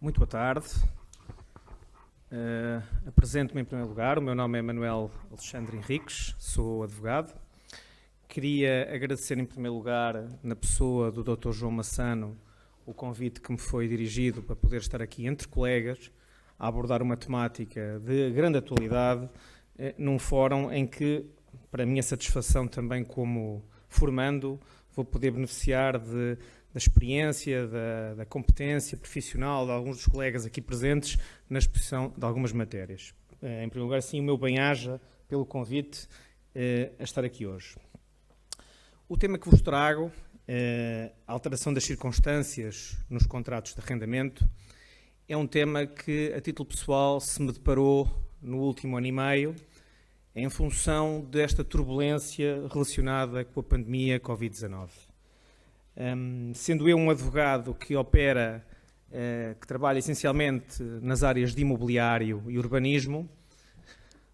Muito boa tarde. Apresento-me em primeiro lugar. O meu nome é Manuel Alexandre Henriques, sou advogado. Queria agradecer em primeiro lugar, na pessoa do Dr. João Massano, o convite que me foi dirigido para poder estar aqui entre colegas a abordar uma temática de grande atualidade num fórum em que, para a minha satisfação também como formando, vou poder beneficiar da experiência, da competência profissional de alguns dos colegas aqui presentes na exposição de algumas matérias. Em primeiro lugar, sim, o meu bem-aja pelo convite a estar aqui hoje. O tema que vos trago, a alteração das circunstâncias nos contratos de arrendamento, é um tema que, a título pessoal, se me deparou no último ano e meio, em função desta turbulência relacionada com a pandemia Covid-19. Sendo eu um advogado que opera, que trabalha essencialmente nas áreas de imobiliário e urbanismo,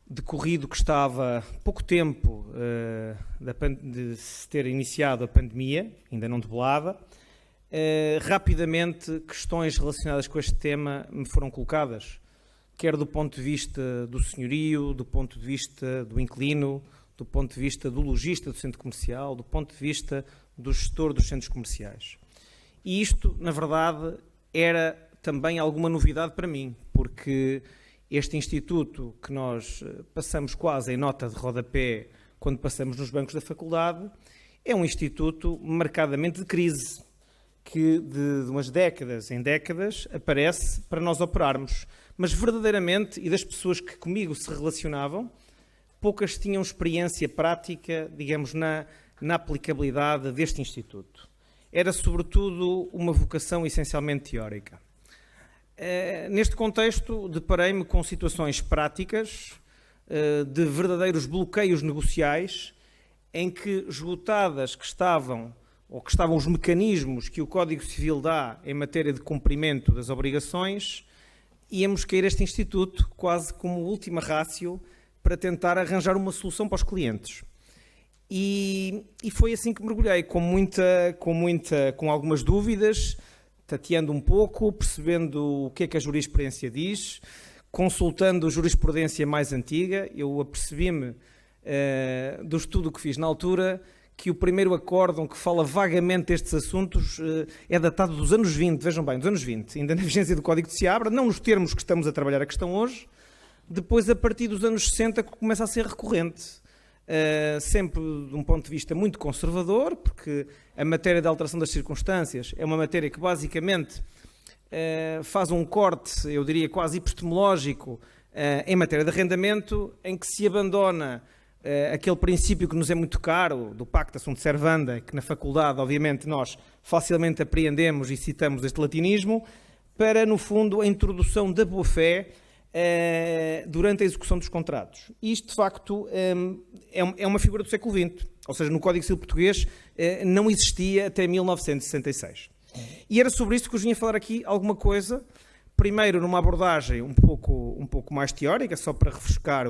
decorrido que estava pouco tempo de se ter iniciado a pandemia, ainda não debelada, rapidamente questões relacionadas com este tema me foram colocadas, quer do ponto de vista do senhorio, do ponto de vista do inquilino, do ponto de vista do lojista do centro comercial, do ponto de vista do gestor dos centros comerciais. E isto, na verdade, era também alguma novidade para mim, porque este instituto que nós passamos quase em nota de rodapé quando passamos nos bancos da faculdade, é um instituto marcadamente de crise, que de umas décadas em décadas aparece para nós operarmos. Mas verdadeiramente, e das pessoas que comigo se relacionavam, poucas tinham experiência prática, digamos, na aplicabilidade deste instituto. Era, sobretudo, uma vocação essencialmente teórica. Neste contexto, deparei-me com situações práticas de verdadeiros bloqueios negociais, em que esgotadas que estavam os mecanismos que o Código Civil dá em matéria de cumprimento das obrigações, íamos cair este instituto quase como última ratio para tentar arranjar uma solução para os clientes. E foi assim que mergulhei, com algumas dúvidas, tateando um pouco, percebendo o que é que a jurisprudência diz, consultando a jurisprudência mais antiga. Eu apercebi-me do estudo que fiz na altura, que o primeiro acórdão que fala vagamente destes assuntos é datado dos anos 20, vejam bem, dos anos 20, ainda na vigência do Código de Seabra, não nos termos que estamos a trabalhar a questão hoje, depois a partir dos anos 60 começa a ser recorrente, sempre de um ponto de vista muito conservador, porque a matéria da alteração das circunstâncias é uma matéria que basicamente faz um corte, eu diria quase epistemológico, em matéria de arrendamento, em que se abandona aquele princípio que nos é muito caro, do pacta sunt servanda, que na faculdade, obviamente, nós facilmente apreendemos e citamos este latinismo, para, no fundo, a introdução da boa-fé durante a execução dos contratos. Isto, de facto, é uma figura do século XX, ou seja, no Código Civil português não existia até 1966. E era sobre isso que eu vinha falar aqui alguma coisa, primeiro numa abordagem um pouco mais teórica, só para refrescar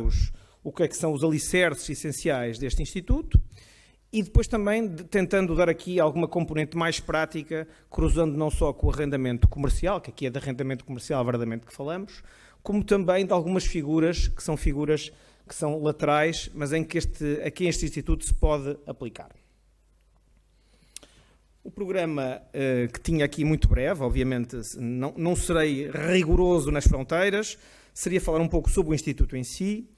o que é que são os alicerces essenciais deste Instituto, e depois também tentando dar aqui alguma componente mais prática, cruzando não só com o arrendamento comercial, que aqui é de arrendamento comercial verdadeiramente que falamos, como também de algumas figuras que são laterais, mas em que aqui este Instituto se pode aplicar. O programa que tinha aqui muito breve, obviamente não serei rigoroso nas fronteiras, seria falar um pouco sobre o Instituto em si,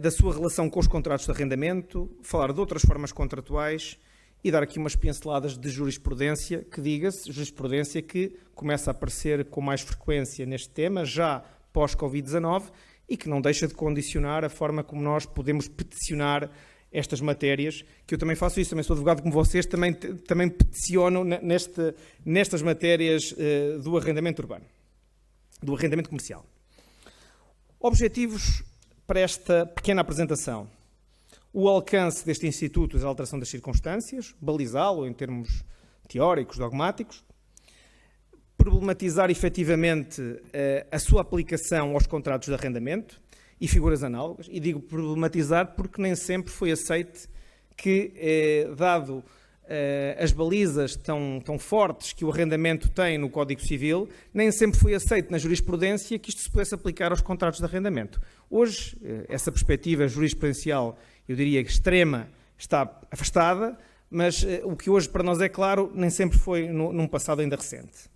da sua relação com os contratos de arrendamento, falar de outras formas contratuais e dar aqui umas pinceladas de jurisprudência, que diga-se, jurisprudência que começa a aparecer com mais frequência neste tema, já pós-Covid-19, e que não deixa de condicionar a forma como nós podemos peticionar estas matérias, que eu também faço isso, também sou advogado como vocês, também peticiono nestas matérias do arrendamento urbano, do arrendamento comercial. Objetivos para esta pequena apresentação: o alcance deste Instituto da alteração das circunstâncias, balizá-lo em termos teóricos, dogmáticos, problematizar efetivamente a sua aplicação aos contratos de arrendamento e figuras análogas, e digo problematizar porque nem sempre foi aceite que, dado as balizas tão fortes que o arrendamento tem no Código Civil, nem sempre foi aceito na jurisprudência que isto se pudesse aplicar aos contratos de arrendamento. Hoje, essa perspectiva jurisprudencial, eu diria que extrema, está afastada, mas o que hoje para nós é claro, nem sempre foi num passado ainda recente.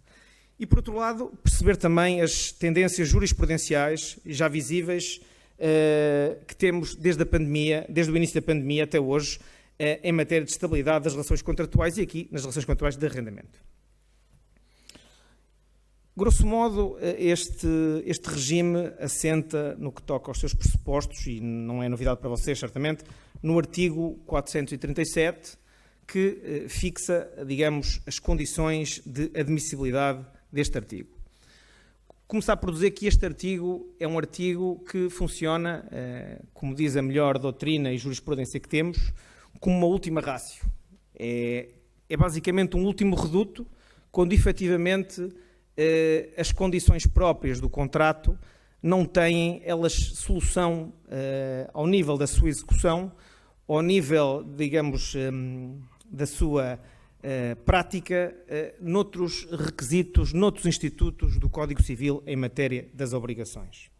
E, por outro lado, perceber também as tendências jurisprudenciais já visíveis que temos desde o início da pandemia até hoje, em matéria de estabilidade das relações contratuais e aqui nas relações contratuais de arrendamento. Grosso modo, este regime assenta no que toca aos seus pressupostos, e não é novidade para vocês, certamente, no artigo 437, que fixa, digamos, as condições de admissibilidade deste artigo. Começar por dizer que este artigo é um artigo que funciona, como diz a melhor doutrina e jurisprudência que temos, como uma última ratio. É basicamente um último reduto, quando efetivamente as condições próprias do contrato não têm elas solução ao nível da sua execução, ao nível, digamos, da sua prática, noutros requisitos, noutros institutos do Código Civil em matéria das obrigações.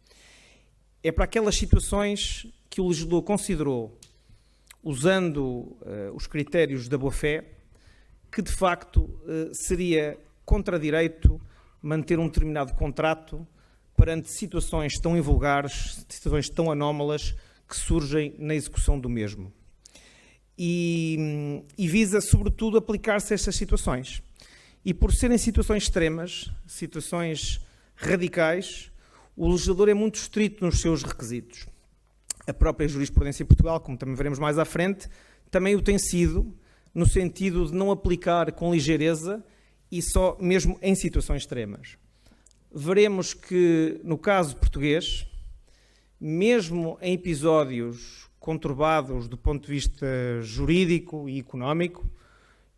É para aquelas situações que o legislador considerou, usando os critérios da boa-fé, que de facto seria contra direito manter um determinado contrato perante situações tão invulgares, situações tão anómalas que surgem na execução do mesmo. E visa, sobretudo, aplicar-se a estas situações. E por serem situações extremas, situações radicais, o legislador é muito estrito nos seus requisitos. A própria jurisprudência em Portugal, como também veremos mais à frente, também o tem sido, no sentido de não aplicar com ligeireza e só mesmo em situações extremas. Veremos que, no caso português, mesmo em episódios conturbados do ponto de vista jurídico e económico,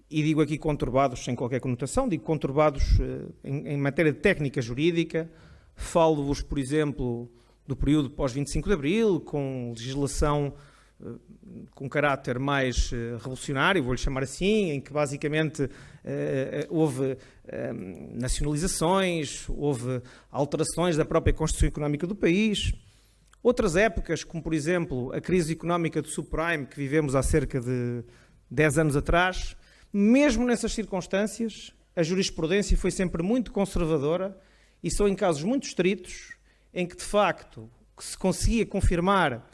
e digo aqui conturbados sem qualquer conotação, digo conturbados em matéria de técnica jurídica, falo-vos, por exemplo, do período pós-25 de Abril, com legislação com caráter mais revolucionário, vou-lhe chamar assim, em que basicamente houve nacionalizações, houve alterações da própria Constituição Económica do país. Outras épocas, como por exemplo a crise económica do subprime que vivemos há cerca de 10 anos atrás, mesmo nessas circunstâncias, a jurisprudência foi sempre muito conservadora e só em casos muito estritos, em que de facto se conseguia confirmar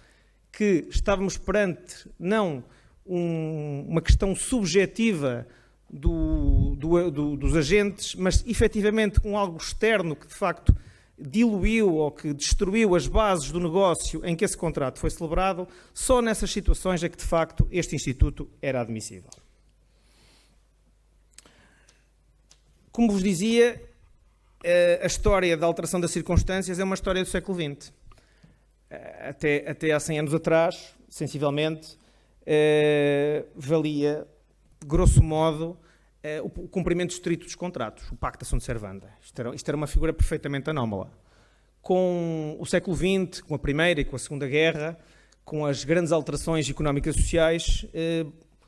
que estávamos perante não uma questão subjetiva dos agentes, mas efetivamente com algo externo que de facto diluiu ou que destruiu as bases do negócio em que esse contrato foi celebrado, só nessas situações é que de facto este instituto era admissível. Como vos dizia, a história da alteração das circunstâncias é uma história do século XX. Até há 100 anos atrás, sensivelmente, valia, grosso modo, o cumprimento estrito dos contratos, o Pacta Sunt Servanda. Isto era uma figura perfeitamente anómala. Com o século XX, com a Primeira e com a Segunda Guerra, com as grandes alterações económicas e sociais,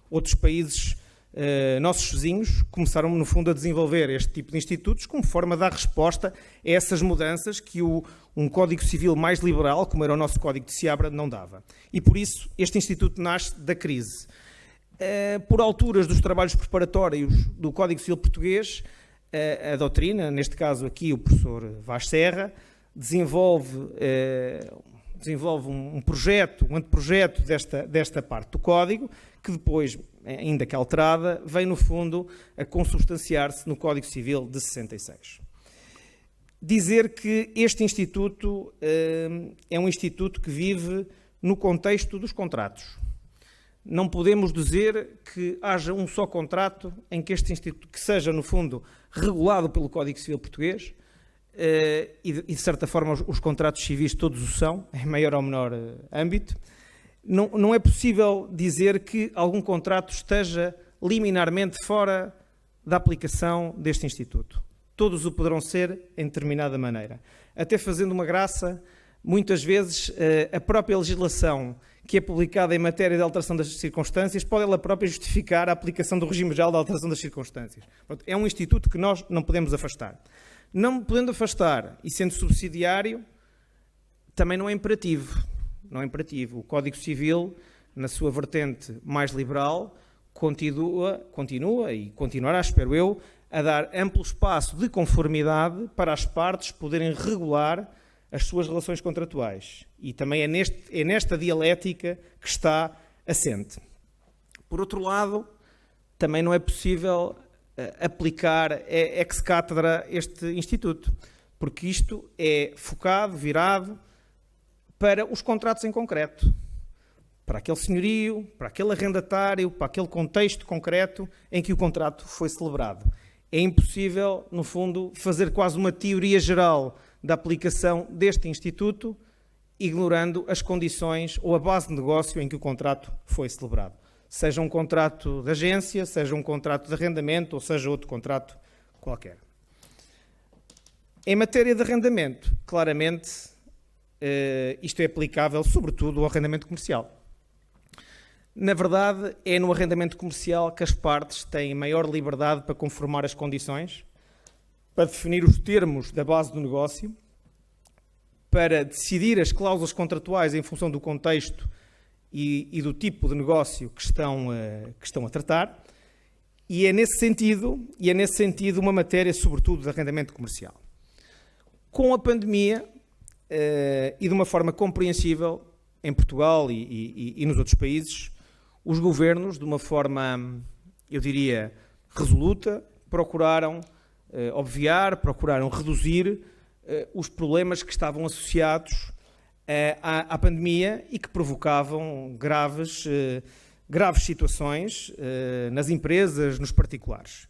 outros países, nossos vizinhos, começaram, no fundo, a desenvolver este tipo de institutos como forma de dar resposta a essas mudanças que um Código Civil mais liberal, como era o nosso Código de Seabra, não dava. E, por isso, este instituto nasce da crise. Por alturas dos trabalhos preparatórios do Código Civil português, a doutrina, neste caso aqui o professor Vaz Serra, desenvolve um projeto, um anteprojeto desta parte do Código, que depois, ainda que alterada, vem no fundo a consubstanciar-se no Código Civil de 66. Dizer que este instituto é um instituto que vive no contexto dos contratos. Não podemos dizer que haja um só contrato em que este instituto, que seja, no fundo, regulado pelo Código Civil português, e de certa forma os contratos civis todos o são, em maior ou menor âmbito. Não é possível dizer que algum contrato esteja liminarmente fora da aplicação deste instituto. Todos o poderão ser em determinada maneira. Até fazendo uma graça muitas vezes a própria legislação que é publicada em matéria de alteração das circunstâncias pode ela própria justificar a aplicação do regime geral da alteração das circunstâncias. Portanto, é um instituto que nós não podemos afastar. Não podendo afastar e sendo subsidiário, também não é imperativo. Não é imperativo. O Código Civil, na sua vertente mais liberal, continua e continuará, espero eu, a dar amplo espaço de conformidade para as partes poderem regular as suas relações contratuais. E também é nesta dialética que está assente. Por outro lado, também não é possível aplicar ex cátedra este instituto, porque isto é focado, virado para os contratos em concreto, para aquele senhorio, para aquele arrendatário, para aquele contexto concreto em que o contrato foi celebrado. É impossível, no fundo, fazer quase uma teoria geral da aplicação deste instituto, ignorando as condições ou a base de negócio em que o contrato foi celebrado. Seja um contrato de agência, seja um contrato de arrendamento ou seja outro contrato qualquer. Em matéria de arrendamento, claramente, isto é aplicável sobretudo ao arrendamento comercial. Na verdade, é no arrendamento comercial que as partes têm maior liberdade para conformar as condições, para definir os termos da base do negócio, para decidir as cláusulas contratuais em função do contexto e do tipo de negócio que estão a tratar, e é nesse sentido uma matéria, sobretudo, de arrendamento comercial. Com a pandemia, e de uma forma compreensível, em Portugal e nos outros países, os governos, de uma forma, eu diria, resoluta, procuraram obviar, procuraram reduzir os problemas que estavam associados à pandemia e que provocavam graves situações nas empresas, nos particulares.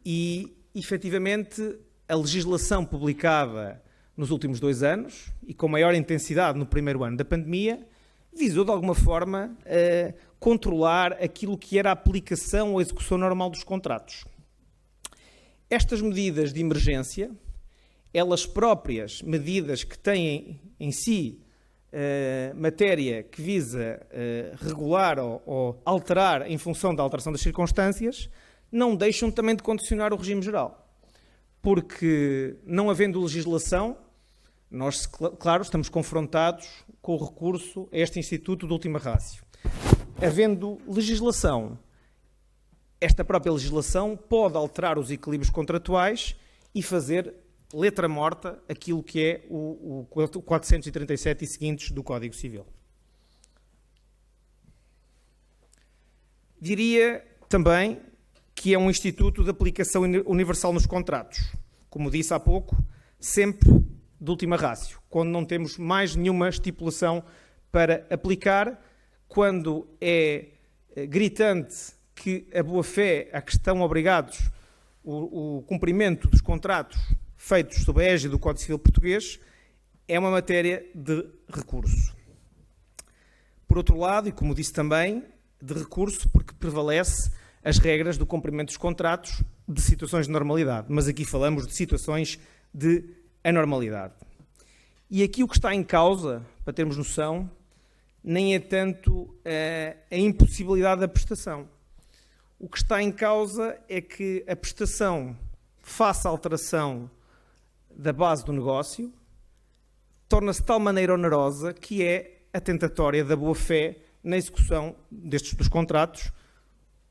E, efetivamente, a legislação publicada nos últimos 2 anos, e com maior intensidade no primeiro ano da pandemia, visou, de alguma forma, controlar aquilo que era a aplicação ou a execução normal dos contratos. Estas medidas de emergência, elas próprias, medidas que têm em si matéria que visa regular ou alterar em função da alteração das circunstâncias, não deixam também de condicionar o regime geral. Porque, não havendo legislação, nós, claro, estamos confrontados com o recurso a este instituto de última ratio. Havendo legislação, esta própria legislação pode alterar os equilíbrios contratuais e fazer letra morta aquilo que é o 437 e seguintes do Código Civil. Diria também que é um instituto de aplicação universal nos contratos. Como disse há pouco, sempre de última ratio, quando não temos mais nenhuma estipulação para aplicar, quando é gritante que a boa-fé a que estão obrigados o cumprimento dos contratos feitos sob a égide do Código Civil português, é uma matéria de recurso. Por outro lado, e como disse também, de recurso porque prevalece as regras do cumprimento dos contratos de situações de normalidade, mas aqui falamos de situações de anormalidade. E aqui o que está em causa, para termos noção, nem é tanto a impossibilidade da prestação. O que está em causa é que a prestação, face à alteração da base do negócio, torna-se de tal maneira onerosa que é atentatória da boa-fé na execução dos contratos,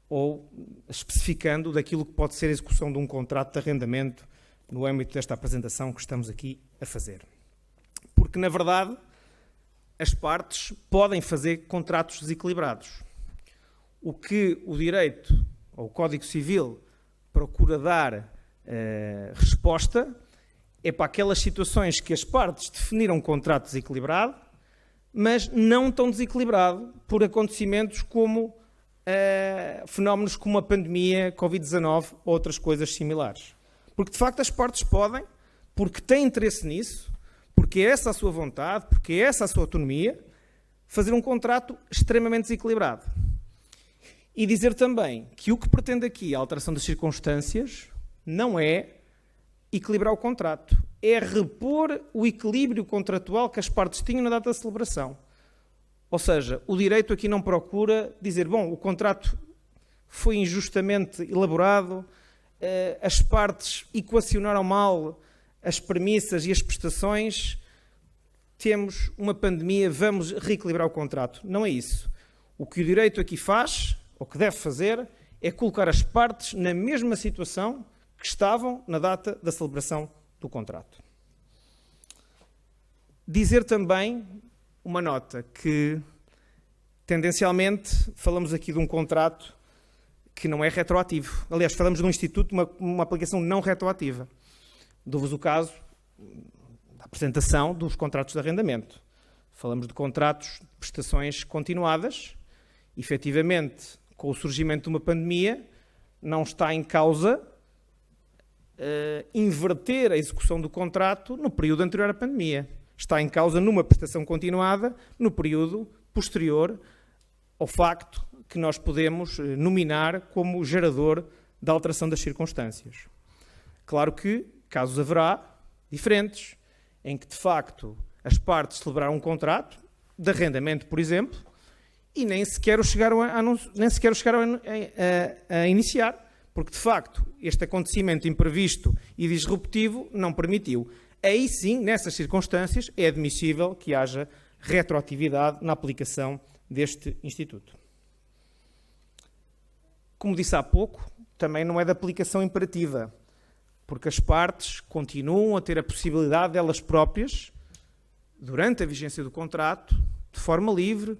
ou especificando daquilo que pode ser a execução de um contrato de arrendamento no âmbito desta apresentação que estamos aqui a fazer. Porque, na verdade, as partes podem fazer contratos desequilibrados. O que o direito, ou o Código Civil, procura dar resposta é para aquelas situações que as partes definiram um contrato desequilibrado, mas não tão desequilibrado por acontecimentos como fenómenos como a pandemia, Covid-19 ou outras coisas similares. Porque, de facto, as partes podem, porque têm interesse nisso, porque é essa a sua vontade, porque é essa a sua autonomia, fazer um contrato extremamente desequilibrado. E dizer também que o que pretende aqui a alteração das circunstâncias não é equilibrar o contrato, é repor o equilíbrio contratual que as partes tinham na data da celebração. Ou seja, o direito aqui não procura dizer, bom, o contrato foi injustamente elaborado, as partes equacionaram mal as premissas e as prestações, temos uma pandemia, vamos reequilibrar o contrato. Não é isso. O que o direito aqui faz, ou que deve fazer, é colocar as partes na mesma situação que estavam na data da celebração do contrato. Dizer também uma nota que, tendencialmente, falamos aqui de um contrato que não é retroativo. Aliás, falamos de um instituto, uma aplicação não retroativa. Dou-vos o caso da apresentação dos contratos de arrendamento. Falamos de contratos de prestações continuadas. Efetivamente, com o surgimento de uma pandemia, não está em causa inverter a execução do contrato no período anterior à pandemia. Está em causa numa prestação continuada no período posterior ao facto que nós podemos nominar como gerador da alteração das circunstâncias. Claro que casos haverá diferentes, em que de facto as partes celebraram um contrato de arrendamento, por exemplo, e nem sequer o chegaram a iniciar, porque de facto este acontecimento imprevisto e disruptivo não permitiu. Aí sim, nessas circunstâncias, é admissível que haja retroatividade na aplicação deste instituto. Como disse há pouco, também não é de aplicação imperativa, porque as partes continuam a ter a possibilidade delas próprias, durante a vigência do contrato, de forma livre,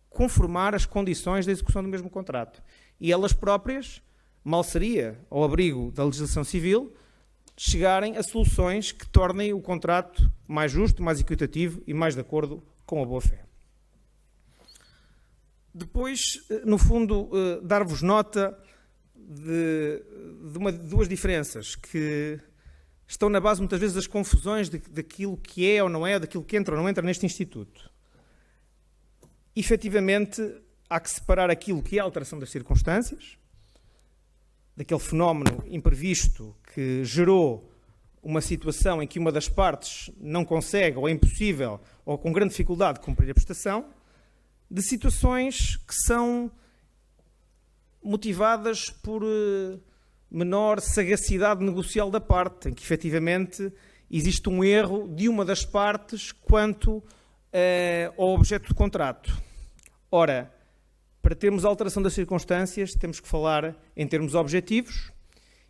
conformar as condições da execução do mesmo contrato. E elas próprias, mal seria, ao abrigo da legislação civil, chegarem a soluções que tornem o contrato mais justo, mais equitativo e mais de acordo com a boa-fé. Depois, no fundo, dar-vos nota de duas diferenças que estão na base, muitas vezes, das confusões daquilo que é ou não é, daquilo que entra ou não entra neste instituto. Efetivamente, há que separar aquilo que é a alteração das circunstâncias, daquele fenómeno imprevisto que gerou uma situação em que uma das partes não consegue, ou é impossível, ou com grande dificuldade, cumprir a prestação, de situações que são motivadas por menor sagacidade negocial da parte, em que efetivamente existe um erro de uma das partes quanto ao objeto do contrato. Ora, para termos a alteração das circunstâncias, temos que falar em termos objetivos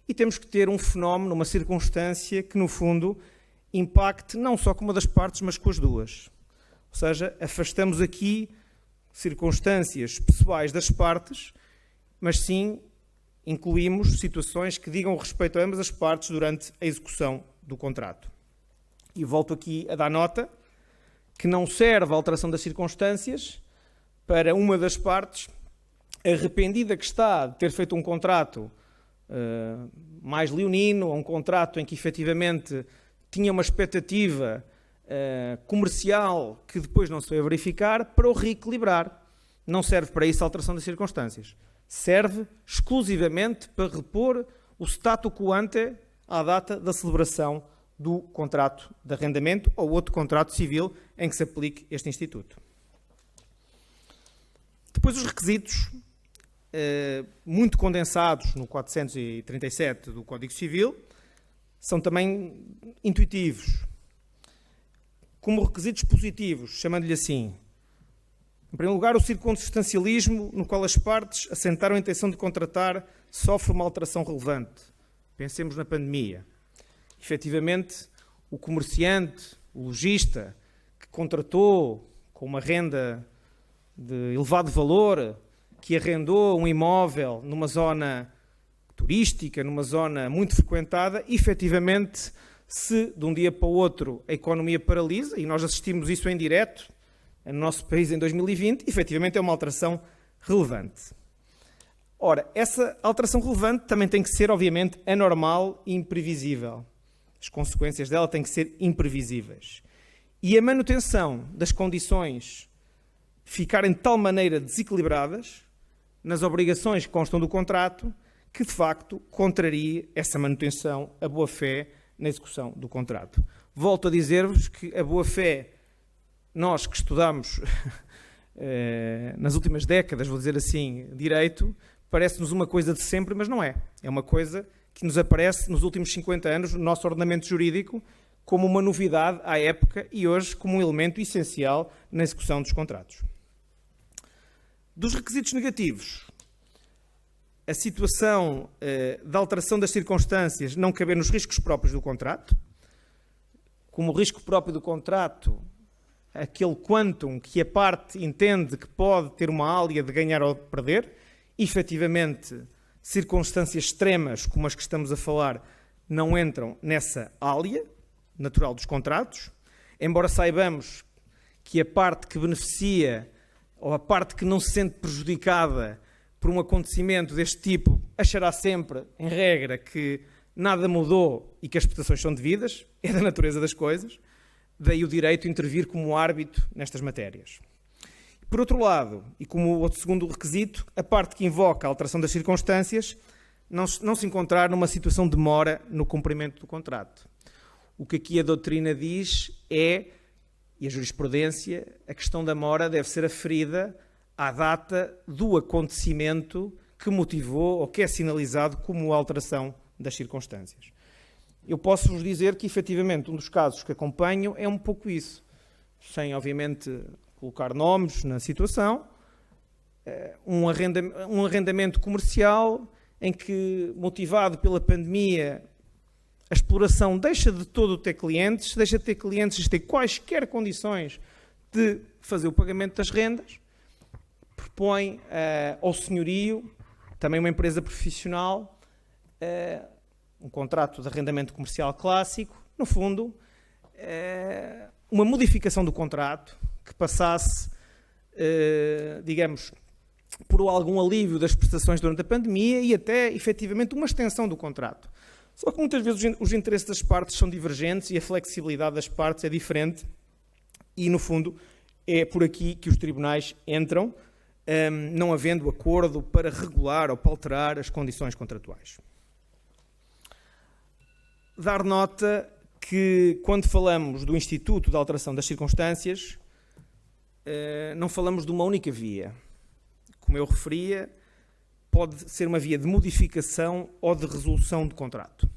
e temos que ter um fenómeno, uma circunstância que, no fundo, impacte não só com uma das partes, mas com as duas. Ou seja, afastamos aqui circunstâncias pessoais das partes, mas sim incluímos situações que digam respeito a ambas as partes durante a execução do contrato. E volto aqui a dar nota que não serve a alteração das circunstâncias para uma das partes, arrependida que está de ter feito um contrato mais leonino, ou um contrato em que efetivamente tinha uma expectativa comercial que depois não se veio a verificar, para o reequilibrar. Não serve para isso a alteração das circunstâncias. Serve exclusivamente para repor o status quo ante à data da celebração do contrato de arrendamento ou outro contrato civil em que se aplique este instituto. Depois os requisitos, muito condensados no 437 do Código Civil, são também intuitivos. Como requisitos positivos, chamando-lhe assim: em primeiro lugar, o circunstancialismo no qual as partes assentaram a intenção de contratar sofre uma alteração relevante. Pensemos na pandemia. Efetivamente, o comerciante, o lojista, que contratou com uma renda de elevado valor, que arrendou um imóvel numa zona turística, numa zona muito frequentada, efetivamente, se de um dia para o outro a economia paralisa, e nós assistimos isso em direto no nosso país em 2020, efetivamente é uma alteração relevante. Ora, essa alteração relevante também tem que ser, obviamente, anormal e imprevisível. As consequências dela têm que ser imprevisíveis. E a manutenção das condições ficarem de tal maneira desequilibradas nas obrigações que constam do contrato, que de facto contraria essa manutenção, a boa-fé na execução do contrato. Volto a dizer-vos que a boa-fé, nós que estudamos nas últimas décadas, vou dizer assim, direito, parece-nos uma coisa de sempre, mas não é. É uma coisa que nos aparece nos últimos 50 anos no nosso ordenamento jurídico como uma novidade à época e hoje como um elemento essencial na execução dos contratos. Dos requisitos negativos, a situação da alteração das circunstâncias não caber nos riscos próprios do contrato. Como o risco próprio do contrato, aquele quantum que a parte entende que pode ter uma ália de ganhar ou de perder, efetivamente, circunstâncias extremas como as que estamos a falar não entram nessa ália natural dos contratos, embora saibamos que a parte que beneficia ou a parte que não se sente prejudicada por um acontecimento deste tipo achará sempre, em regra, que nada mudou e que as prestações são devidas, é da natureza das coisas, daí o direito a intervir como árbitro nestas matérias. Por outro lado, e como outro segundo requisito, a parte que invoca a alteração das circunstâncias não se encontrar numa situação de demora no cumprimento do contrato. O que aqui a doutrina diz é, e a jurisprudência, a questão da demora deve ser aferida à data do acontecimento que motivou ou que é sinalizado como alteração das circunstâncias. Eu posso-vos dizer que, efetivamente, um dos casos que acompanho é um pouco isso, sem, obviamente, colocar nomes na situação, um arrendamento comercial em que, motivado pela pandemia, a exploração deixa de todo ter clientes, deixa de ter clientes e ter quaisquer condições de fazer o pagamento das rendas, propõe ao senhorio, também uma empresa profissional, um contrato de arrendamento comercial clássico, no fundo, uma modificação do contrato que passasse, digamos, por algum alívio das prestações durante a pandemia e até, efetivamente, uma extensão do contrato. Só que muitas vezes os interesses das partes são divergentes e a flexibilidade das partes é diferente e, no fundo, é por aqui que os tribunais entram, não havendo acordo para regular ou para alterar as condições contratuais. Dar nota que, quando falamos do Instituto de Alteração das Circunstâncias, não falamos de uma única via. Como eu referia, pode ser uma via de modificação ou de resolução do contrato.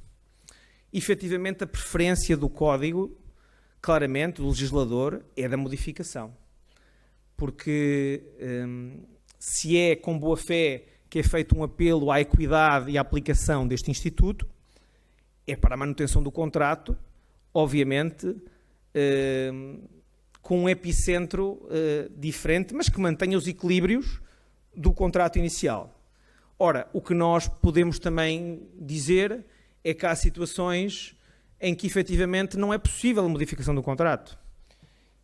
Efetivamente, a preferência do Código, claramente, do legislador, é da modificação. Porque se é com boa fé que é feito um apelo à equidade e à aplicação deste Instituto, é para a manutenção do contrato, obviamente, com um epicentro diferente, mas que mantenha os equilíbrios do contrato inicial. Ora, o que nós podemos também dizer é que há situações em que efetivamente não é possível a modificação do contrato.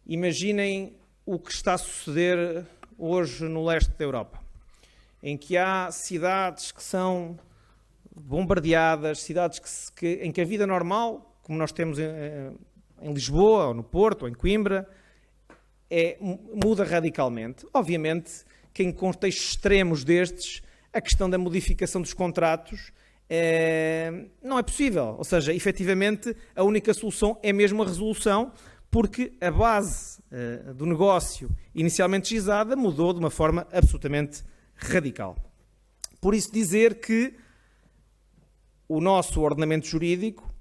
Imaginem o que está a suceder hoje no leste da Europa, em que há cidades que são bombardeadas, cidades em que a vida normal, como nós temos em Lisboa, ou no Porto, ou em Coimbra, muda radicalmente. Obviamente que em contextos extremos destes, a questão da modificação dos contratos não é possível. Ou seja, efetivamente, a única solução é mesmo a resolução, porque a base do negócio inicialmente gizada mudou de uma forma absolutamente radical. Por isso dizer que o nosso ordenamento jurídico,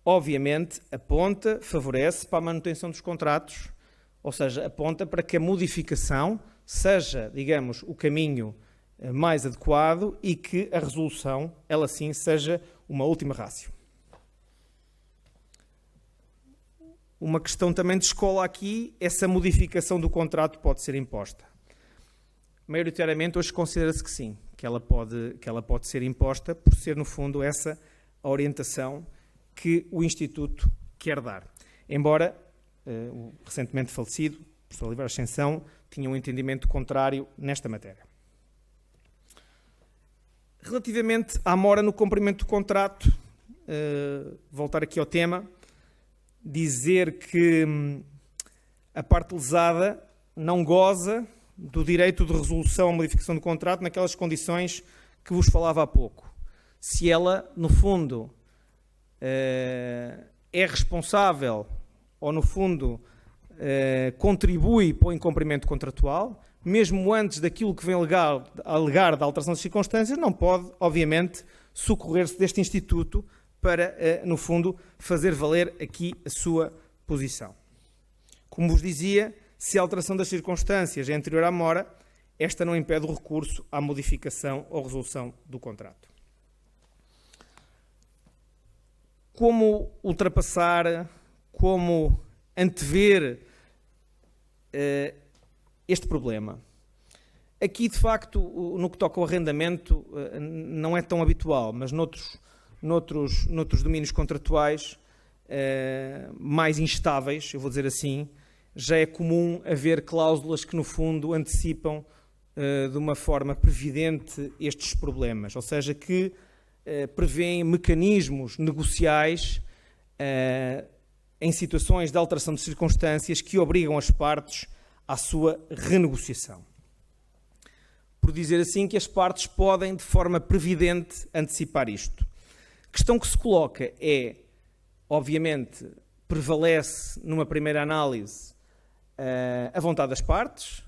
obviamente, aponta, favorece para a manutenção dos contratos, ou seja, aponta para que a modificação seja, digamos, o caminho mais adequado e que a resolução, ela sim, seja uma última ratio. Uma questão também de escola aqui, essa modificação do contrato pode ser imposta. Maioritariamente hoje considera-se que sim, que ela pode ser imposta por ser, no fundo, essa a orientação que o Instituto quer dar. Embora o recentemente falecido professor Oliveira Ascensão tinha um entendimento contrário nesta matéria. Relativamente à mora no cumprimento do contrato, voltar aqui ao tema, dizer que a parte lesada não goza do direito de resolução ou modificação do contrato naquelas condições que vos falava há pouco. Se ela, no fundo, é é responsável, ou no fundo contribui para o incumprimento contratual, mesmo antes daquilo que vem a alegar da alteração das circunstâncias, não pode, obviamente, socorrer-se deste instituto para, no fundo, fazer valer aqui a sua posição. Como vos dizia, se a alteração das circunstâncias é anterior à mora, esta não impede o recurso à modificação ou resolução do contrato. Como ultrapassar, como antever este problema? Aqui, de facto, no que toca ao arrendamento, não é tão habitual, mas noutros domínios contratuais mais instáveis, eu vou dizer assim, já é comum haver cláusulas que, no fundo, antecipam de uma forma previdente estes problemas, ou seja, que prevêem mecanismos negociais em situações de alteração de circunstâncias que obrigam as partes à sua renegociação. Por dizer assim que as partes podem, de forma previdente, antecipar isto. A questão que se coloca é, obviamente, prevalece numa primeira análise a vontade das partes,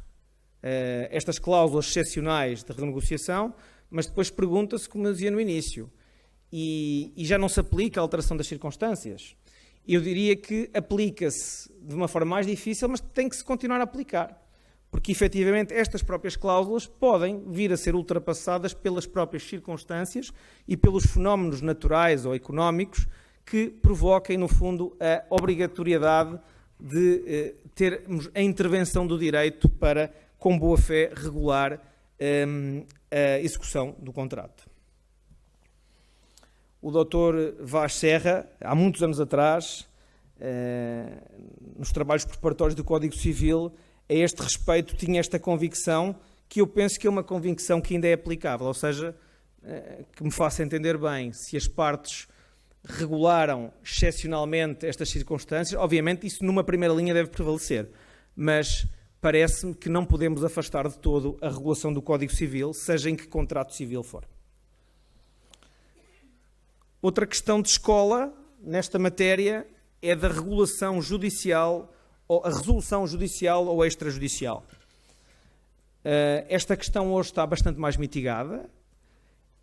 estas cláusulas excepcionais de renegociação, mas depois pergunta-se, como eu dizia no início, e já não se aplica a alteração das circunstâncias. Eu diria que aplica-se de uma forma mais difícil, mas tem que se continuar a aplicar, porque efetivamente estas próprias cláusulas podem vir a ser ultrapassadas pelas próprias circunstâncias e pelos fenómenos naturais ou económicos que provoquem, no fundo, a obrigatoriedade de termos a intervenção do direito para, com boa fé, regular a execução do contrato. O Dr. Vaz Serra, há muitos anos atrás, nos trabalhos preparatórios do Código Civil, a este respeito tinha esta convicção, que eu penso que é uma convicção que ainda é aplicável, ou seja, que me faça entender bem, se as partes regularam excepcionalmente estas circunstâncias, obviamente isso numa primeira linha deve prevalecer, mas parece-me que não podemos afastar de todo a regulação do Código Civil, seja em que contrato civil for. Outra questão de escola nesta matéria é da regulação judicial, ou a resolução judicial ou extrajudicial. Esta questão hoje está bastante mais mitigada.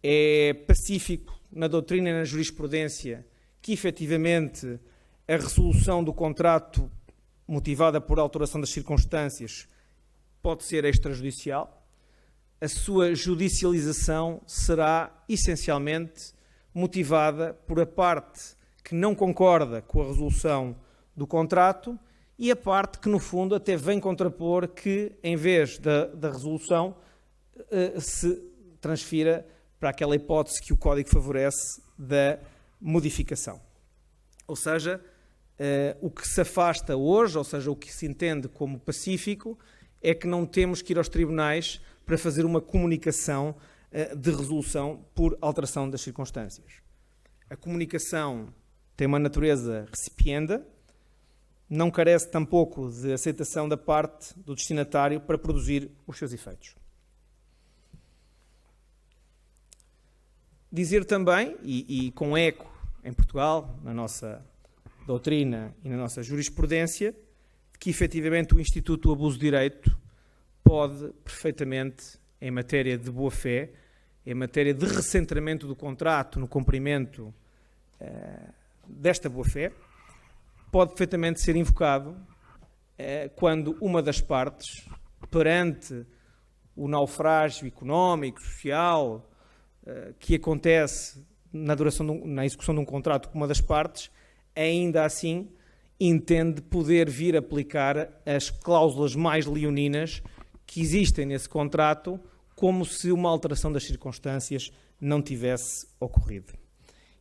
É pacífico na doutrina e na jurisprudência que, efetivamente, a resolução do contrato motivada por alteração das circunstâncias pode ser extrajudicial. A sua judicialização será, essencialmente, motivada por a parte que não concorda com a resolução do contrato e a parte que, no fundo, até vem contrapor que, em vez da resolução, se transfira para aquela hipótese que o Código favorece da modificação. Ou seja, o que se afasta hoje, ou seja, o que se entende como pacífico, é que não temos que ir aos tribunais para fazer uma comunicação de resolução por alteração das circunstâncias. A comunicação tem uma natureza recipienda, não carece tampouco de aceitação da parte do destinatário para produzir os seus efeitos. Dizer também, e com eco em Portugal, na nossa doutrina e na nossa jurisprudência, que efetivamente o Instituto do Abuso de Direito pode perfeitamente, em matéria de boa-fé, em matéria de recentramento do contrato no cumprimento desta boa-fé, pode perfeitamente ser invocado quando uma das partes, perante o naufrágio económico, social, que acontece na execução de um contrato com uma das partes, ainda assim entende poder vir aplicar as cláusulas mais leoninas que existem nesse contrato, como se uma alteração das circunstâncias não tivesse ocorrido.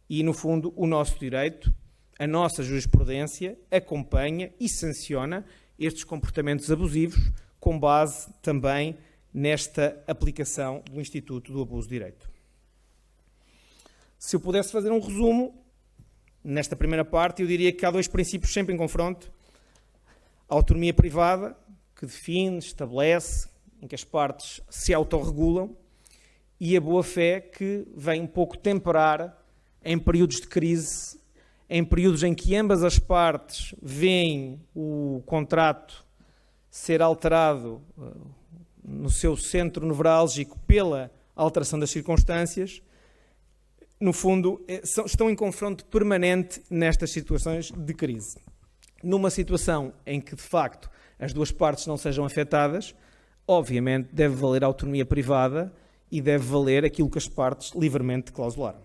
E, no fundo, o nosso direito, a nossa jurisprudência, acompanha e sanciona estes comportamentos abusivos, com base também nesta aplicação do Instituto do Abuso de Direito. Se eu pudesse fazer um resumo, nesta primeira parte, eu diria que há dois princípios sempre em confronto. A autonomia privada, que define, estabelece, em que as partes se autorregulam, e a boa-fé, que vem um pouco temperar, em períodos de crise, em períodos em que ambas as partes veem o contrato ser alterado no seu centro nevrálgico pela alteração das circunstâncias, no fundo, estão em confronto permanente nestas situações de crise. Numa situação em que, de facto, as duas partes não sejam afetadas, obviamente deve valer a autonomia privada e deve valer aquilo que as partes livremente clausularam.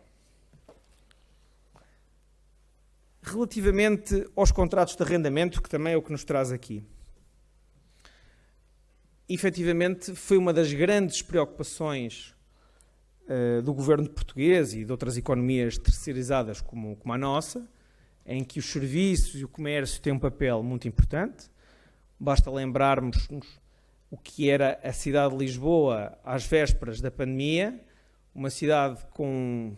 Relativamente aos contratos de arrendamento, que também é o que nos traz aqui, efetivamente foi uma das grandes preocupações do governo português e de outras economias terceirizadas como a nossa, em que os serviços e o comércio têm um papel muito importante. Basta lembrarmos o que era a cidade de Lisboa às vésperas da pandemia, uma cidade com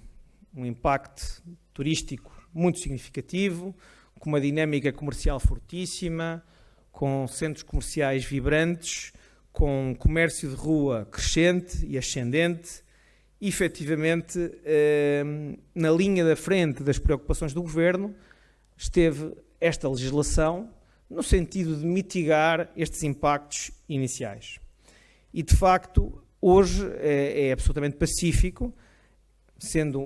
um impacto turístico muito significativo, com uma dinâmica comercial fortíssima, com centros comerciais vibrantes, com comércio de rua crescente e ascendente. Efetivamente, na linha da frente das preocupações do Governo, esteve esta legislação no sentido de mitigar estes impactos iniciais. E, de facto, hoje é absolutamente pacífico, sendo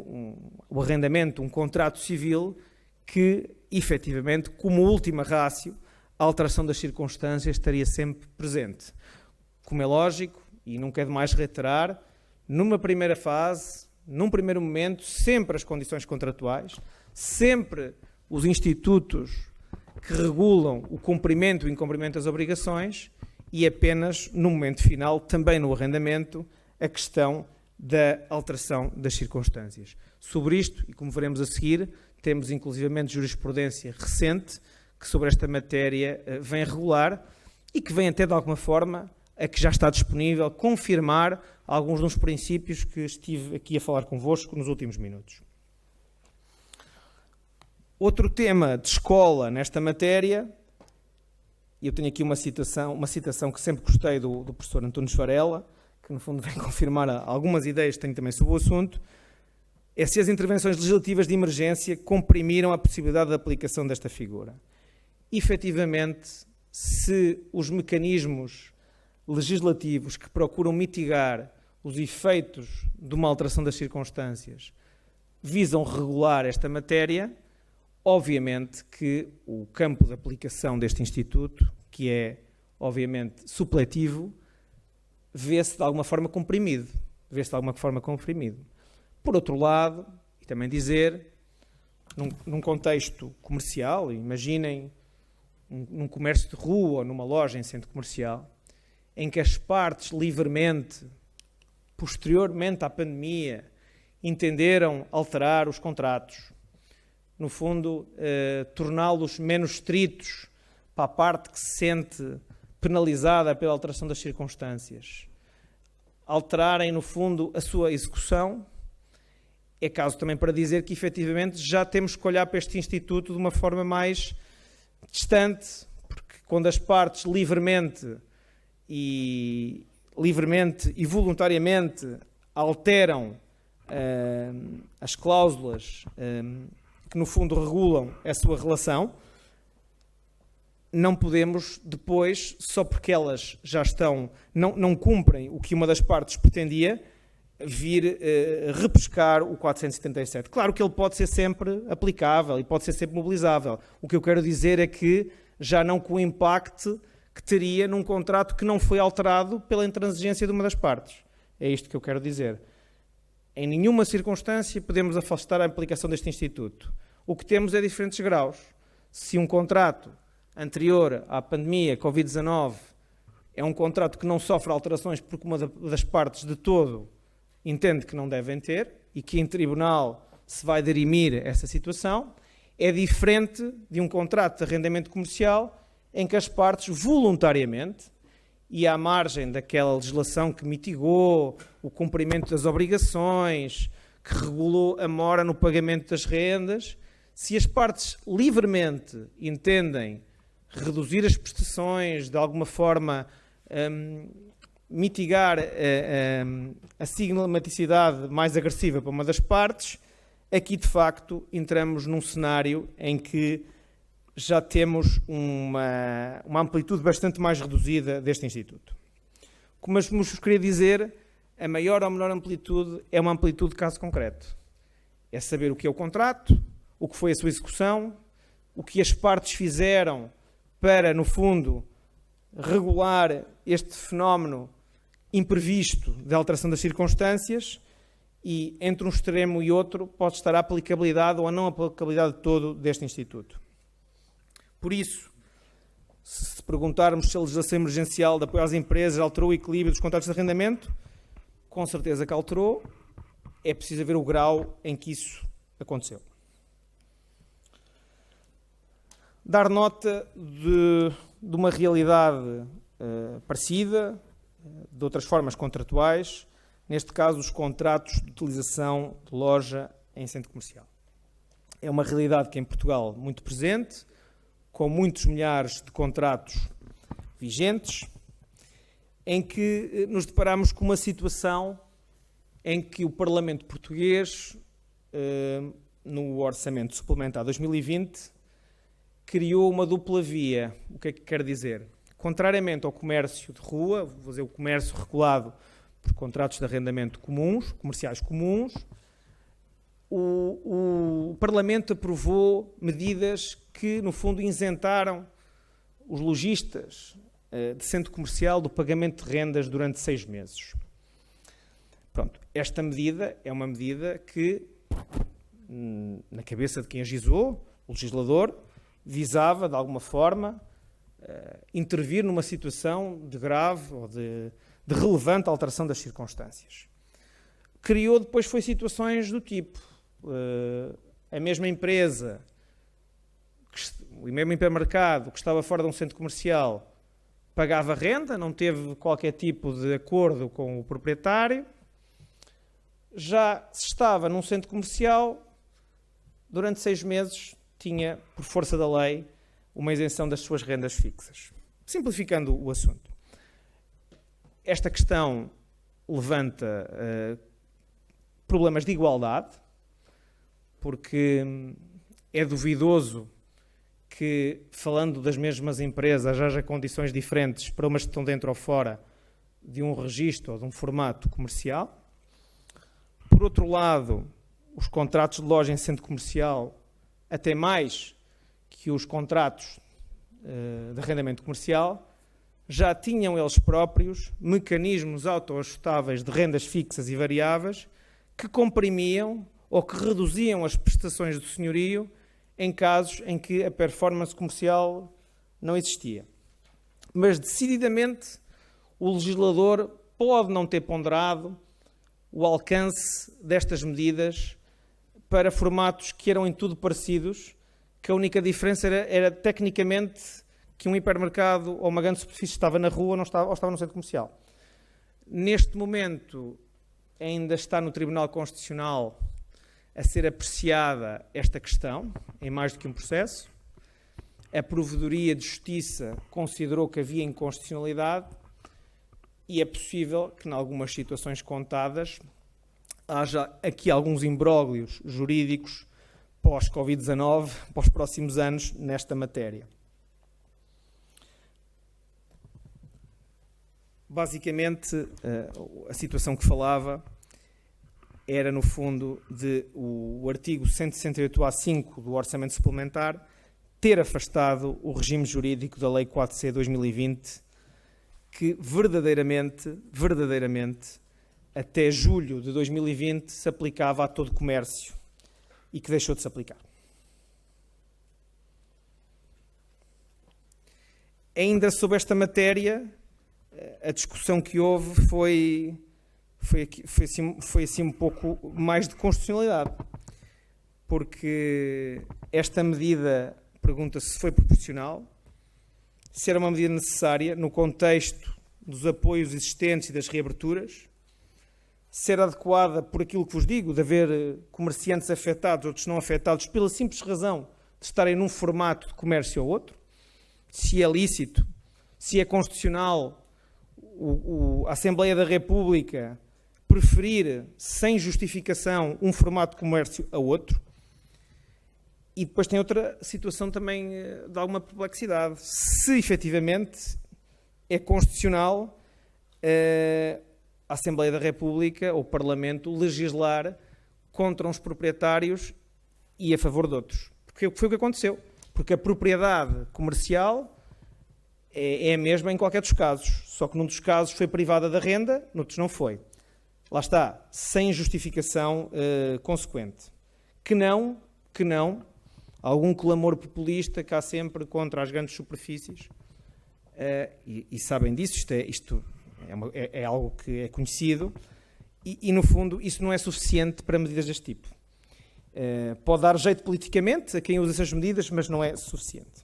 o arrendamento um contrato civil que, efetivamente, como última rácio, a alteração das circunstâncias estaria sempre presente. Como é lógico, e nunca é demais reiterar, numa primeira fase, num primeiro momento, sempre as condições contratuais, sempre os institutos que regulam o cumprimento e o incumprimento das obrigações e apenas, no momento final, também no arrendamento, a questão da alteração das circunstâncias. Sobre isto, e como veremos a seguir, temos inclusivamente jurisprudência recente que sobre esta matéria vem regular e que vem até de alguma forma a que já está disponível confirmar alguns dos princípios que estive aqui a falar convosco nos últimos minutos. Outro tema de escola nesta matéria, e eu tenho aqui uma citação que sempre gostei do professor Antunes Varela, que no fundo vem confirmar algumas ideias que tenho também sobre o assunto, é se as intervenções legislativas de emergência comprimiram a possibilidade de aplicação desta figura. Efetivamente, se os mecanismos legislativos que procuram mitigar os efeitos de uma alteração das circunstâncias visam regular esta matéria, obviamente que o campo de aplicação deste Instituto, que é obviamente supletivo, vê-se de alguma forma comprimido. Por outro lado, e também dizer, num contexto comercial, imaginem num comércio de rua ou numa loja em centro comercial, em que as partes livremente, posteriormente à pandemia, entenderam alterar os contratos, no fundo, torná-los menos estritos para a parte que se sente penalizada pela alteração das circunstâncias, alterarem, no fundo, a sua execução, é caso também para dizer que, efetivamente, já temos que olhar para este Instituto de uma forma mais distante, porque quando as partes livremente e voluntariamente alteram as cláusulas que no fundo regulam a sua relação, não podemos depois, só porque elas já estão, não cumprem o que uma das partes pretendia, vir repescar o 477. Claro que ele pode ser sempre aplicável e pode ser sempre mobilizável. O que eu quero dizer é que já não com o impacto que teria num contrato que não foi alterado pela intransigência de uma das partes. É isto que eu quero dizer. Em nenhuma circunstância podemos afastar a aplicação deste Instituto. O que temos é diferentes graus. Se um contrato anterior à pandemia Covid-19 é um contrato que não sofre alterações porque uma das partes de todo entende que não devem ter e que em tribunal se vai dirimir essa situação, é diferente de um contrato de arrendamento comercial em que as partes voluntariamente e à margem daquela legislação que mitigou o cumprimento das obrigações, que regulou a mora no pagamento das rendas, se as partes livremente entendem reduzir as prestações, de alguma forma mitigar a signalmaticidade mais agressiva para uma das partes, aqui de facto entramos num cenário em que já temos uma amplitude bastante mais reduzida deste Instituto. Como vos queria dizer, a maior ou menor amplitude é uma amplitude de caso concreto. É saber o que é o contrato, o que foi a sua execução, o que as partes fizeram para, no fundo, regular este fenómeno imprevisto de alteração das circunstâncias, e entre um extremo e outro pode estar a aplicabilidade ou a não aplicabilidade de todo deste Instituto. Por isso, se perguntarmos se a legislação emergencial de apoio às empresas alterou o equilíbrio dos contratos de arrendamento, com certeza que alterou, é preciso ver o grau em que isso aconteceu. Dar nota de uma realidade parecida, de outras formas contratuais, neste caso os contratos de utilização de loja em centro comercial. É uma realidade que é em Portugal muito presente, com muitos milhares de contratos vigentes, em que nos deparamos com uma situação em que o Parlamento português, no Orçamento Suplementar 2020, criou uma dupla via. O que é que quer dizer? Contrariamente ao comércio de rua, vou dizer o comércio regulado por contratos de arrendamento comuns, comerciais comuns, o Parlamento aprovou medidas que, no fundo, isentaram os lojistas de centro comercial do pagamento de rendas durante 6 meses. Pronto, esta medida é uma medida que, na cabeça de quem agitou, o legislador, visava, de alguma forma, intervir numa situação de grave ou de relevante alteração das circunstâncias. Criou depois foi situações do tipo, a mesma empresa, o mesmo hipermercado que estava fora de um centro comercial pagava renda, não teve qualquer tipo de acordo com o proprietário. Já se estava num centro comercial, durante 6 meses tinha, por força da lei, uma isenção das suas rendas fixas. Simplificando o assunto. Esta questão levanta problemas de igualdade, porque é duvidoso que, falando das mesmas empresas, haja condições diferentes para umas que estão dentro ou fora de um registro ou de um formato comercial. Por outro lado, os contratos de loja em centro comercial, até mais que os contratos de arrendamento comercial, já tinham eles próprios mecanismos autoajustáveis de rendas fixas e variáveis que comprimiam ou que reduziam as prestações do senhorio em casos em que a performance comercial não existia. Mas, decididamente, o legislador pode não ter ponderado o alcance destas medidas para formatos que eram em tudo parecidos, que a única diferença era tecnicamente que um hipermercado ou uma grande superfície estava na rua ou estava no centro comercial. Neste momento, ainda está no Tribunal Constitucional a ser apreciada esta questão, em mais do que um processo. A Provedoria de Justiça considerou que havia inconstitucionalidade e é possível que, em algumas situações contadas, haja aqui alguns imbróglios jurídicos pós-Covid-19, para os próximos anos, nesta matéria. Basicamente, a situação que falava era, no fundo, de o artigo 168A5 do Orçamento Suplementar ter afastado o regime jurídico da Lei 4C/2020, que verdadeiramente, até julho de 2020, se aplicava a todo o comércio e que deixou de se aplicar. Ainda sobre esta matéria, a discussão que houve foi assim um pouco mais de constitucionalidade, porque esta medida pergunta-se se foi proporcional, se era uma medida necessária no contexto dos apoios existentes e das reaberturas, se era adequada por aquilo que vos digo, de haver comerciantes afetados, outros não afetados, pela simples razão de estarem num formato de comércio ou outro, se é lícito, se é constitucional a Assembleia da República preferir, sem justificação, um formato de comércio a outro. E depois tem outra situação também de alguma perplexidade. Se efetivamente é constitucional a Assembleia da República, ou o Parlamento, legislar contra uns proprietários e a favor de outros. Porque foi o que aconteceu. Porque a propriedade comercial é a mesma em qualquer dos casos. Só que num dos casos foi privada da renda, noutros não foi. Lá está, sem justificação consequente. Que não, algum clamor populista que há sempre contra as grandes superfícies. E sabem disso, isto é algo que é conhecido. E, no fundo, isso não é suficiente para medidas deste tipo. Pode dar jeito politicamente a quem usa essas medidas, mas não é suficiente.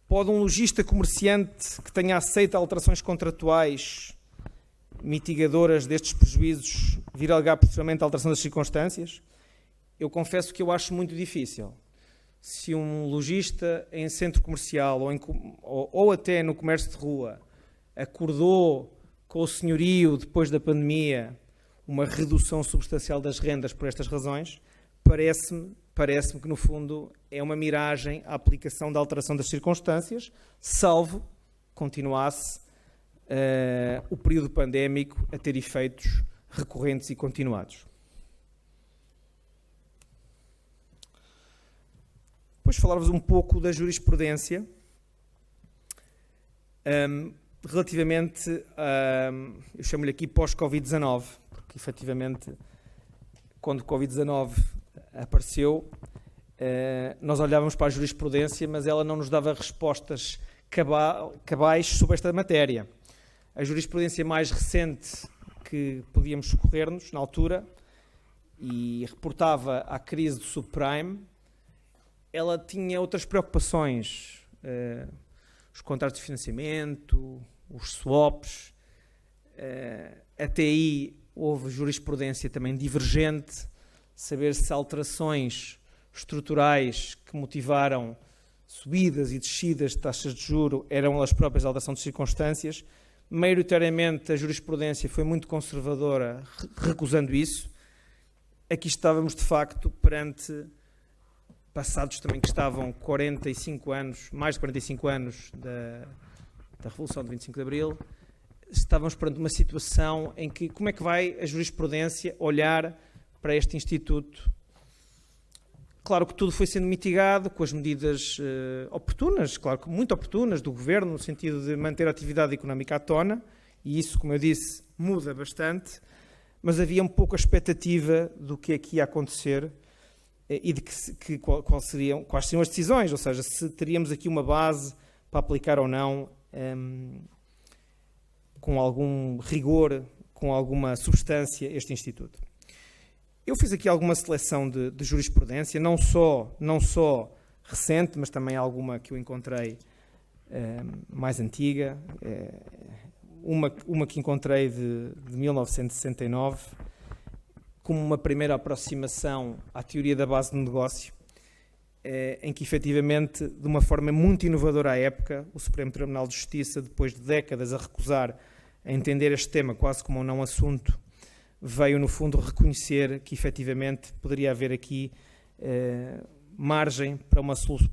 Pode um lojista comerciante que tenha aceito alterações contratuais mitigadoras destes prejuízos vir alegar posteriormente a alteração das circunstâncias? Eu confesso que eu acho muito difícil. Se um lojista em centro comercial ou até no comércio de rua acordou com o senhorio depois da pandemia uma redução substancial das rendas por estas razões, parece-me que no fundo é uma miragem a aplicação da alteração das circunstâncias, salvo continuasse o período pandémico a ter efeitos recorrentes e continuados. Depois falar-vos um pouco da jurisprudência relativamente, eu chamo-lhe aqui pós-Covid-19, porque efetivamente quando o Covid-19 apareceu, nós olhávamos para a jurisprudência, mas ela não nos dava respostas cabais sobre esta matéria. A jurisprudência mais recente que podíamos socorrer-nos na altura e reportava a crise do subprime, ela tinha outras preocupações, os contratos de financiamento, os swaps, até aí houve jurisprudência também divergente, saber se alterações estruturais que motivaram subidas e descidas de taxas de juros eram elas próprias a alteração de circunstâncias. Maioritariamente a jurisprudência foi muito conservadora, recusando isso. Aqui estávamos de facto perante passados também que estavam 45 anos, mais de 45 anos da Revolução de 25 de Abril, estávamos perante uma situação em que, como é que vai a jurisprudência olhar para este instituto? Claro que tudo foi sendo mitigado com as medidas oportunas, claro que muito oportunas do Governo, no sentido de manter a atividade económica à tona, e isso, como eu disse, muda bastante, mas havia um pouco a expectativa do que aqui ia acontecer e de quais seriam as decisões, ou seja, se teríamos aqui uma base para aplicar ou não com algum rigor, com alguma substância este Instituto. Eu fiz aqui alguma seleção de jurisprudência, não só recente, mas também alguma que eu encontrei mais antiga, uma que encontrei de 1969, como uma primeira aproximação à teoria da base do negócio, em que efetivamente, de uma forma muito inovadora à época, o Supremo Tribunal de Justiça, depois de décadas a recusar a entender este tema quase como um não assunto, veio no fundo reconhecer que efetivamente poderia haver aqui margem para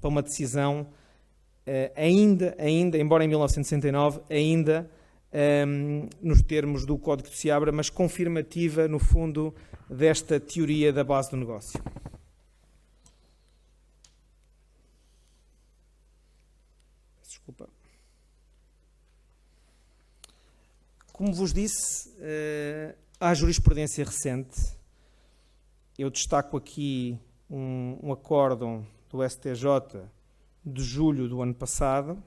uma decisão ainda, embora em 1969, ainda nos termos do Código de Seabra, mas confirmativa no fundo desta teoria da base do negócio. Desculpa. Como vos disse, há jurisprudência recente. Eu destaco aqui um acórdão do STJ de julho do ano passado,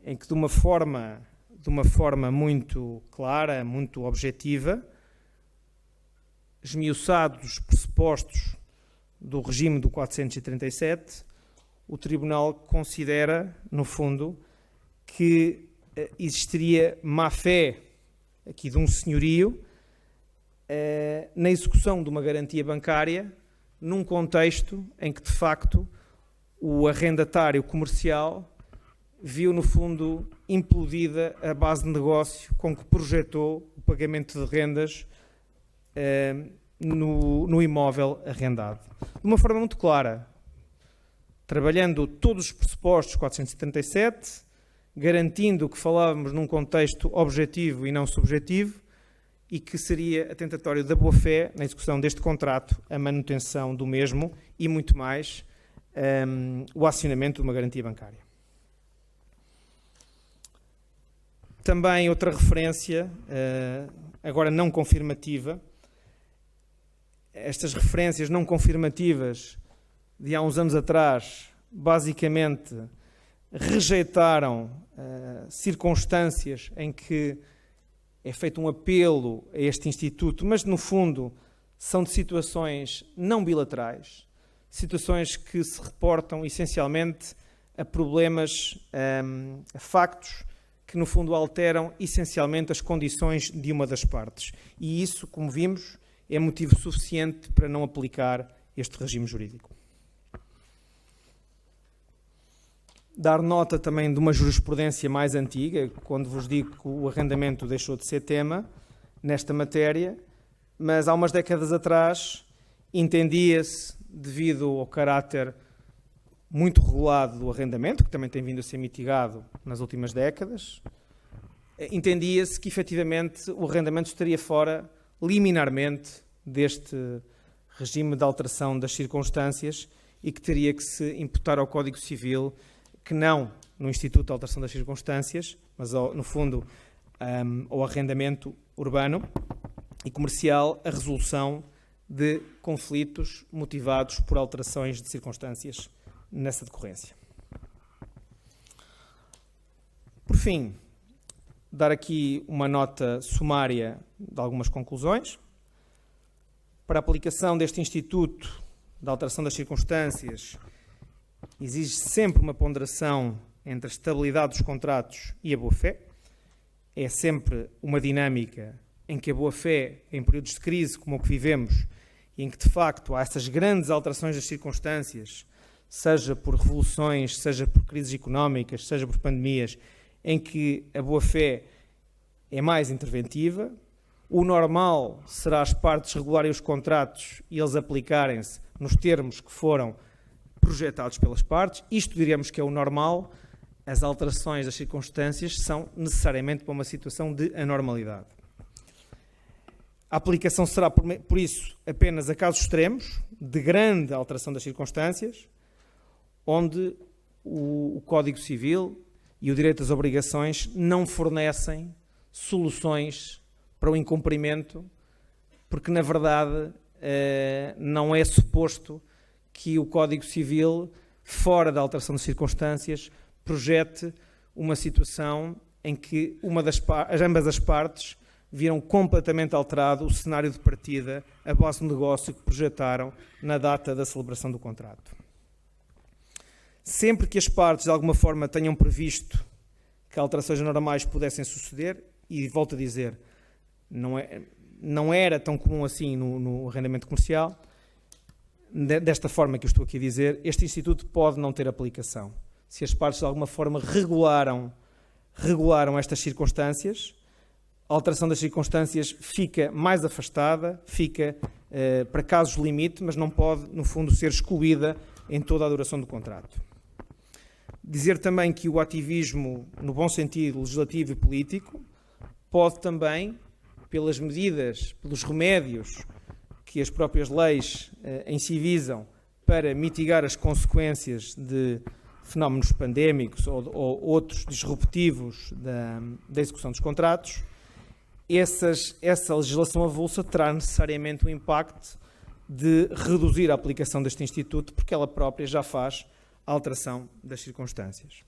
em que de uma forma muito clara, muito objetiva, esmiuçados os pressupostos do regime do 437, o Tribunal considera, no fundo, que existiria má-fé aqui de um senhorio na execução de uma garantia bancária num contexto em que, de facto, o arrendatário comercial viu, no fundo, implodida a base de negócio com que projetou o pagamento de rendas no imóvel arrendado. De uma forma muito clara, trabalhando todos os pressupostos 477, garantindo que falávamos num contexto objetivo e não subjetivo, e que seria atentatório da boa-fé na execução deste contrato, a manutenção do mesmo e, muito mais, o acionamento de uma garantia bancária. Também outra referência, agora não confirmativa. Estas referências não confirmativas de há uns anos atrás, basicamente, rejeitaram circunstâncias em que é feito um apelo a este Instituto, mas, no fundo, são de situações não bilaterais, situações que se reportam, essencialmente, a problemas, a factos que, no fundo, alteram, essencialmente, as condições de uma das partes. E isso, como vimos, é motivo suficiente para não aplicar este regime jurídico. Dar nota também de uma jurisprudência mais antiga, quando vos digo que o arrendamento deixou de ser tema nesta matéria, mas há umas décadas atrás entendia-se, devido ao caráter muito regulado do arrendamento, que também tem vindo a ser mitigado nas últimas décadas, entendia-se que efetivamente o arrendamento estaria fora liminarmente deste regime de alteração das circunstâncias e que teria que se imputar ao Código Civil, que não no Instituto de Alteração das Circunstâncias, mas no fundo ao arrendamento urbano e comercial, a resolução de conflitos motivados por alterações de circunstâncias nessa decorrência. Por fim, dar aqui uma nota sumária de algumas conclusões. Para a aplicação deste Instituto de Alteração das Circunstâncias, exige sempre uma ponderação entre a estabilidade dos contratos e a boa-fé. É sempre uma dinâmica em que a boa-fé, em períodos de crise como o que vivemos, e em que de facto há essas grandes alterações das circunstâncias, seja por revoluções, seja por crises económicas, seja por pandemias, em que a boa-fé é mais interventiva. O normal será as partes regularem os contratos e eles aplicarem-se nos termos que foram projetados pelas partes. Isto diríamos que é o normal. As alterações das circunstâncias são necessariamente para uma situação de anormalidade. A aplicação será, por isso, apenas a casos extremos, de grande alteração das circunstâncias, onde o Código Civil e o direito das obrigações não fornecem soluções para o incumprimento, porque, na verdade, não é suposto que o Código Civil, fora da alteração de circunstâncias, projete uma situação em que ambas as partes viram completamente alterado o cenário de partida, a base de negócio que projetaram na data da celebração do contrato. Sempre que as partes, de alguma forma, tenham previsto que alterações normais pudessem suceder, e volto a dizer, não era tão comum assim no arrendamento comercial, desta forma que eu estou aqui a dizer, este Instituto pode não ter aplicação. Se as partes de alguma forma regularam estas circunstâncias, a alteração das circunstâncias fica mais afastada, fica para casos limite, mas não pode, no fundo, ser excluída em toda a duração do contrato. Dizer também que o ativismo, no bom sentido legislativo e político, pode também, pelas medidas, pelos remédios que as próprias leis em si visam para mitigar as consequências de fenómenos pandémicos ou outros disruptivos da execução dos contratos, essa legislação avulsa terá necessariamente o impacto de reduzir a aplicação deste Instituto, porque ela própria já faz a alteração das circunstâncias.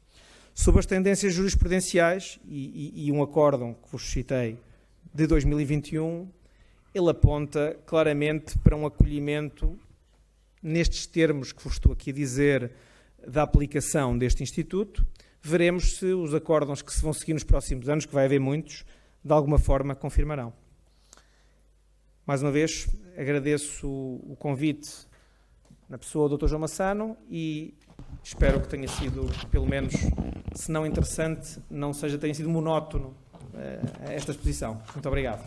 Sobre as tendências jurisprudenciais e um acórdão que vos citei de 2021, ele aponta claramente para um acolhimento, nestes termos que vos estou aqui a dizer, da aplicação deste Instituto. Veremos se os acórdãos que se vão seguir nos próximos anos, que vai haver muitos, de alguma forma confirmarão. Mais uma vez, agradeço o convite na pessoa do Dr. João Massano e espero que tenha sido, pelo menos, se não interessante, não tenha sido monótono esta exposição. Muito obrigado.